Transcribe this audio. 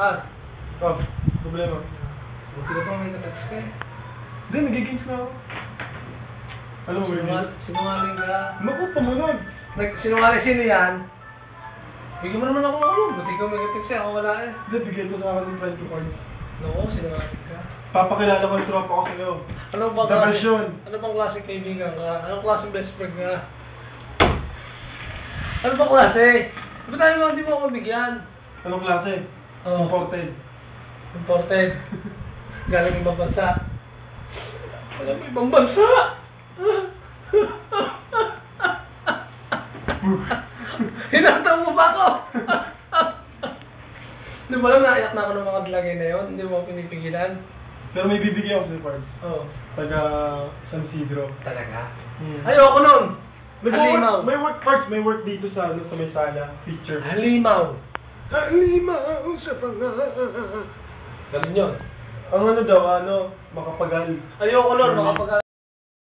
Ah, Oh, problema. buti ka pa may ka-text ka eh. Hindi, nagigings na ako. Ano mo yun? Sinungaling ka. Naku, tumunog. Sinungaling sino yan? Bigyan mo naman ako ano. Buti ka may ka-text eh. Ako wala eh. Hindi, bigyan ko sa akin ng friend ko cards. Naku, sinungaling ka. Papakilala ko yung tropa ko sa'yo. Ano bang Diversyon. Ano bang klaseng kaibigan ka? Anong klaseng best friend ka? Ano bang klase? Ba't tayo mga di mo ako bigyan? Anong klase? Oo. Imported. Imported. Galing ibang bansa. Wala mo ibang bansa! Hinataw mo ba ako? Di ba lang naiyak na ako ng mga dalagay na yun? Hindi mo ako pinipigilan? Pero may bibigyan ako sa'yo cards. Oo. Taga San Isidro. Talaga? Hmm. Ayoko nun! Halimaw. May work cards, may work dito sa sa may sala, picture. Halimaw. Halimaw sa panga. Ganun yun. Ang ano daw, makapagal. Ayoko nun, makapagal.